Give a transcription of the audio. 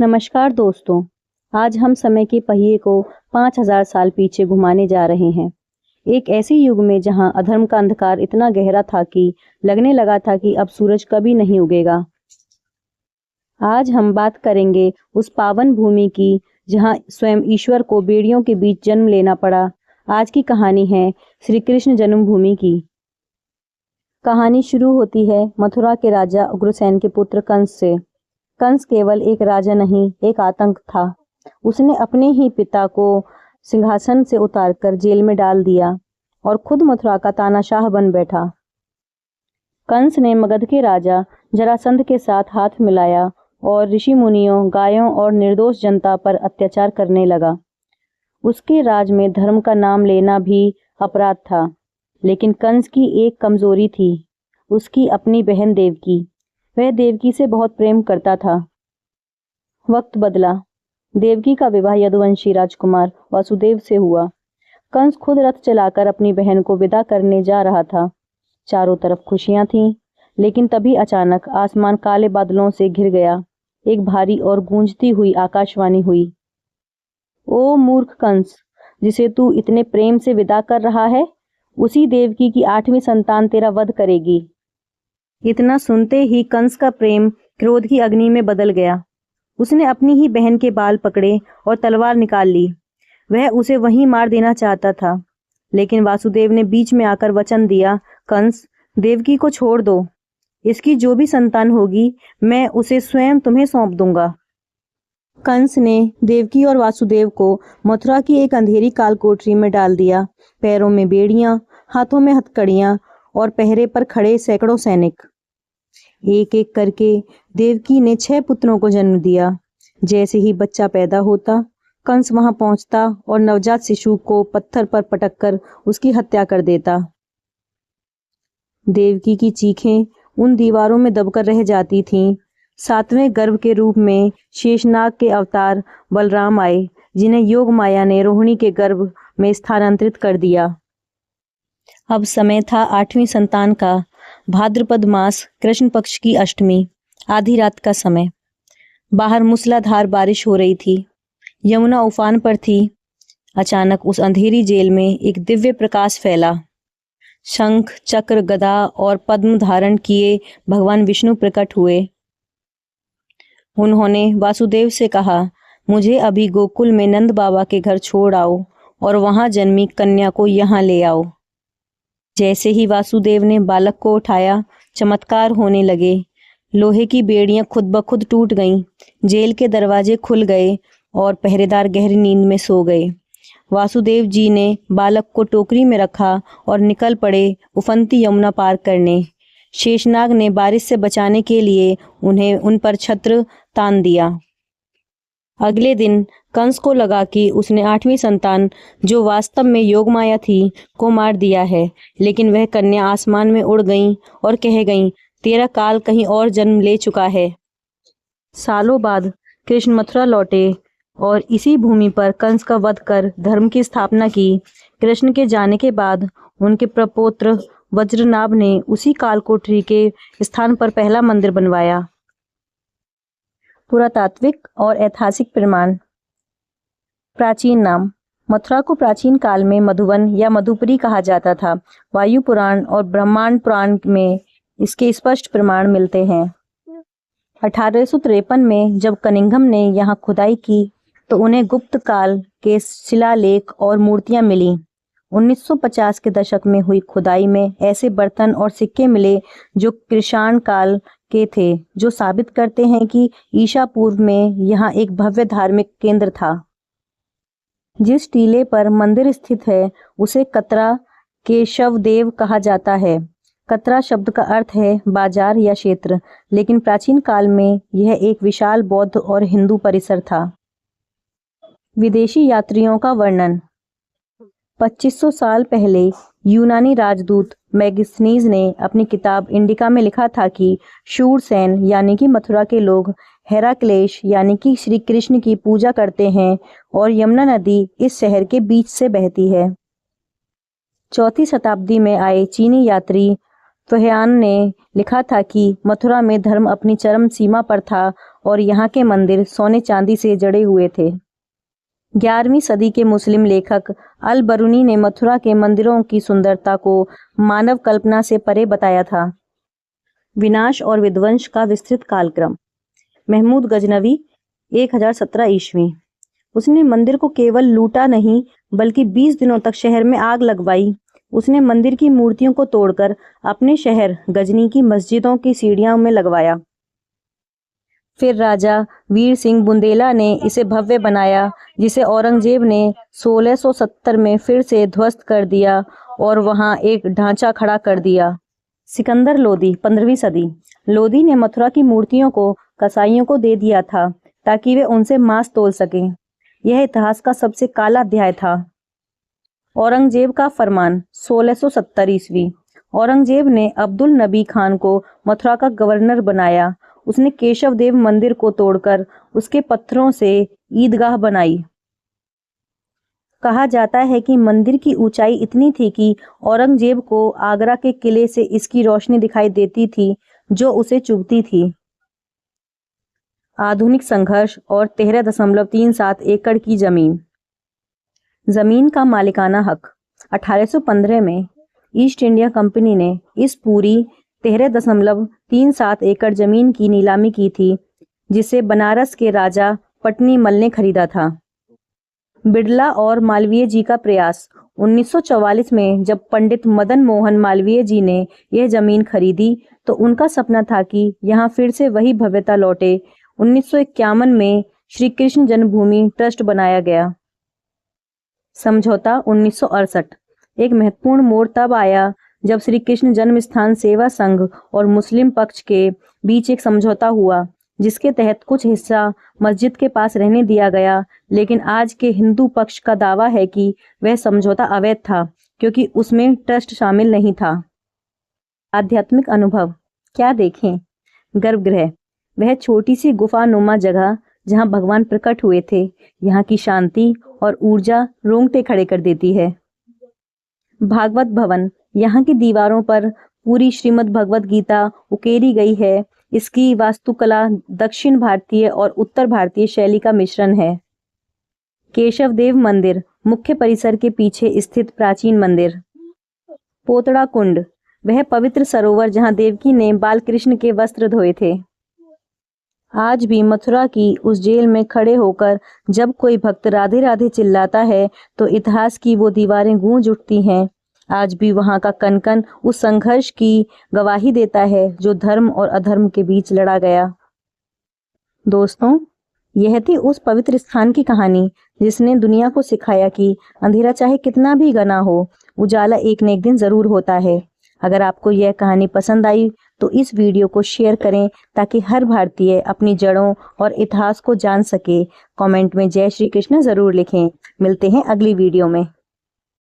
नमस्कार दोस्तों। आज हम समय के पहिए को 5000 साल पीछे घुमाने जा रहे हैं। एक ऐसे युग में जहां अधर्म का अंधकार इतना गहरा था कि लगने लगा था कि अब सूरज कभी नहीं उगेगा। आज हम बात करेंगे उस पावन भूमि की जहां स्वयं ईश्वर को बेड़ियों के बीच जन्म लेना पड़ा। आज की कहानी है श्री कृष्ण जन्मभूमि की। कहानी शुरू होती है मथुरा के राजा उग्रसेन के पुत्र कंस से। कंस केवल एक राजा नहीं, एक आतंक था। उसने अपने ही पिता को सिंहासन से उतारकर जेल में डाल दिया और खुद मथुरा का तानाशाह बन बैठा। कंस ने मगध के राजा जरासंध के साथ हाथ मिलाया और ऋषि मुनियों, गायों और निर्दोष जनता पर अत्याचार करने लगा। उसके राज में धर्म का नाम लेना भी अपराध था। लेकिन कंस की एक कमजोरी थी, उसकी अपनी बहन देवकी। वह देवकी से बहुत प्रेम करता था। वक्त बदला। देवकी का विवाह यदुवंशी राजकुमार वासुदेव से हुआ। कंस खुद रथ चलाकर अपनी बहन को विदा करने जा रहा था। चारों तरफ खुशियां थीं, लेकिन तभी अचानक आसमान काले बादलों से घिर गया। एक भारी और गूंजती हुई आकाशवाणी हुई। ओ मूर्ख कंस, जिसे तू इतने प्रेम से विदा कर रहा है, उसी देवकी की 8वीं संतान तेरा वध करेगी। इतना सुनते ही कंस का प्रेम क्रोध की अग्नि में बदल गया। उसने अपनी ही बहन के बाल पकड़े और तलवार निकाल ली। वह उसे वहीं मार देना चाहता था, लेकिन वासुदेव ने बीच में आकर वचन दिया, कंस, देवकी को छोड़ दो। इसकी जो भी संतान होगी मैं उसे स्वयं तुम्हें सौंप दूंगा। कंस ने देवकी और वासुदेव को मथुरा की एक अंधेरी कालकोठरी में डाल दिया। पैरों में बेड़ियां, हाथों में हथकड़ियां और पहरे पर खड़े सैकड़ों सैनिक। एक एक करके देवकी ने 6 पुत्रों को जन्म दिया। जैसे ही बच्चा पैदा होता, कंस वहां पहुंचता और नवजात शिशु को पत्थर पर पटककर उसकी हत्या कर देता। देवकी की चीखें उन दीवारों में दबकर रह जाती थीं। 7वें गर्भ के रूप में शेषनाग के अवतार बलराम आए, जिन्हें योग माया ने रोहिणी के गर्भ में स्थानांतरित कर दिया। अब समय था 8वीं संतान का। भाद्रपद मास, कृष्ण पक्ष की अष्टमी, आधी रात का समय। बाहर मूसलाधार बारिश हो रही थी। यमुना उफान पर थी। अचानक उस अंधेरी जेल में एक दिव्य प्रकाश फैला। शंख, चक्र, गदा और पद्म धारण किए भगवान विष्णु प्रकट हुए। उन्होंने वासुदेव से कहा, मुझे अभी गोकुल में नंद बाबा के घर छोड़ आओ और वहां जन्मी कन्या को यहाँ ले आओ। जैसे ही वासुदेव ने बालक को उठाया, चमत्कार होने लगे। लोहे की बेड़ियां खुद ब खुद टूट गईं, जेल के दरवाजे खुल गए और पहरेदार गहरी नींद में सो गए। वासुदेव जी ने बालक को टोकरी में रखा और निकल पड़े उफनती यमुना पार करने। शेषनाग ने बारिश से बचाने के लिए उन्हें उन पर छत्र तान दिया। अगले दिन कंस को लगा कि उसने 8वीं संतान, जो वास्तव में योगमाया थी, को मार दिया है। लेकिन वह कन्या आसमान में उड़ गईं और कह गईं, तेरा काल कहीं और जन्म ले चुका है। सालों बाद कृष्ण मथुरा लौटे और इसी भूमि पर कंस का वध कर धर्म की स्थापना की। कृष्ण के जाने के बाद उनके प्रपौत्र वज्रनाभ ने उसी कालकोठरी के स्थान पर पहला मंदिर बनवाया। पुरातात्विक और ऐतिहासिक प्रमाण। प्राचीन नाम। मथुरा को प्राचीन काल में मधुवन या मधुपुरी कहा जाता था। वायु पुराण और ब्रह्मांड पुराण में इसके स्पष्ट प्रमाण मिलते हैं। 1853 में जब कनिंघम ने यहाँ खुदाई की तो उन्हें गुप्त काल के शिलालेख और मूर्तियां मिली। 1950 के दशक में हुई खुदाई में ऐसे बर्तन और सिक्के मिले जो कृषाण काल के थे, जो साबित करते हैं कि ईसा पूर्व में यहाँ एक भव्य धार्मिक केंद्र था। जिस टीले पर मंदिर स्थित है उसे कतरा केशव देव कहा जाता है। कतरा शब्द का अर्थ है बाजार या क्षेत्र, लेकिन प्राचीन काल में यह एक विशाल बौद्ध और हिंदू परिसर था। विदेशी यात्रियों का वर्णन। 2500 साल पहले यूनानी राजदूत मैगस्थनीज ने अपनी किताब इंडिका में लिखा था कि शूरसेन यानी कि मथुरा के लोग हेराक्लेश यानी कि श्री कृष्ण की पूजा करते हैं और यमुना नदी इस शहर के बीच से बहती है। 4वीं शताब्दी में आए चीनी यात्री त्वयान ने लिखा था कि मथुरा में धर्म अपनी चरम सीमा पर था और यहाँ के मंदिर सोने चांदी से जड़े हुए थे। 11वीं सदी के मुस्लिम लेखक अल बरूनी ने मथुरा के मंदिरों की सुंदरता को मानव कल्पना से परे बताया था। विनाश और विध्वंस का विस्तृत कालक्रम। महमूद गजनवी 1017 ईस्वी। उसने मंदिर को केवल लूटा नहीं बल्कि 20 दिनों तक शहर में आग लगवाई। उसने मंदिर की मूर्तियों को तोड़कर अपने शहर गजनी की मस्जिदों की सीढ़ियों में लगवाया। फिर राजा वीर सिंह बुंदेला ने इसे भव्य बनाया, जिसे औरंगजेब ने 1670 में फिर से ध्वस्त कर दिया और वहां एक ढांचा खड़ा कर दिया। सिकंदर लोदी 15वीं सदी। लोदी ने मथुरा की मूर्तियों को कसाईयों को दे दिया था ताकि वे उनसे मांस तोल सकें। यह इतिहास का सबसे काला अध्याय था। औरंगजेब का फरमान 1670 ईस्वी। औरंगजेब ने अब्दुल नबी खान को मथुरा का गवर्नर बनाया। उसने केशव देव मंदिर को तोड़कर उसके पत्थरों से ईदगाह बनाई। कहा जाता है कि मंदिर की ऊंचाई इतनी थी कि औरंगजेब को आगरा के किले से इसकी रोशनी दिखाई देती थी जो उसे चुभती थी। आधुनिक संघर्ष और 13.37 एकड़ की जमीन। जमीन का मालिकाना हक। 1815 में ईस्ट इंडिया कंपनी ने इस पूरी 13.37 एकड़ जमीन की नीलामी की थी, जिसे बनारस के राजा पटनी मल ने खरीदा था। बिड़ला और मालवीय जी का प्रयास। 1944 में जब पंडित मदन मोहन मालवीय जी ने यह जमीन खरीदी तो उनका सपना था कि यहाँ फिर से वही भव्यता लौटे। 1951 में श्री कृष्ण जन्मभूमि ट्रस्ट बनाया गया। समझौता 1968। एक महत्वपूर्ण मोड़ तब आया जब श्री कृष्ण जन्म स्थान सेवा संघ और मुस्लिम पक्ष के बीच एक समझौता हुआ, जिसके तहत कुछ हिस्सा मस्जिद के पास रहने दिया गया। लेकिन आज के हिंदू पक्ष का दावा है कि वह समझौता अवैध था क्योंकि उसमें ट्रस्ट शामिल नहीं था। आध्यात्मिक अनुभव। क्या देखें? गर्भगृह, वह छोटी सी गुफानुमा जगह जहां भगवान प्रकट हुए थे। यहाँ की शांति और ऊर्जा रोंगटे खड़े कर देती है। भागवत भवन, यहाँ की दीवारों पर पूरी श्रीमद् भगवत गीता उकेरी गई है। इसकी वास्तुकला दक्षिण भारतीय और उत्तर भारतीय शैली का मिश्रण है। केशव देव मंदिर, मुख्य परिसर के पीछे स्थित प्राचीन मंदिर। पोतड़ा कुंड, वह पवित्र सरोवर जहाँ देवकी ने बाल कृष्ण के वस्त्र धोए थे। आज भी मथुरा की उस जेल में खड़े होकर जब कोई भक्त राधे राधे चिल्लाता है तो इतिहास की वो दीवारें गूंज उठती हैं। आज भी वहां का कन-कन उस संघर्ष की गवाही देता है जो धर्म और अधर्म के बीच लड़ा गया। दोस्तों, यह थी उस पवित्र स्थान की कहानी जिसने दुनिया को सिखाया कि अंधेरा चाहे कितना भी घना हो, उजाला एक न एक दिन जरूर होता है। अगर आपको यह कहानी पसंद आई तो इस वीडियो को शेयर करें ताकि हर भारतीय अपनी जड़ों और इतिहास को जान सके। कमेंट में जय श्री कृष्ण जरूर लिखें। मिलते हैं अगली वीडियो में।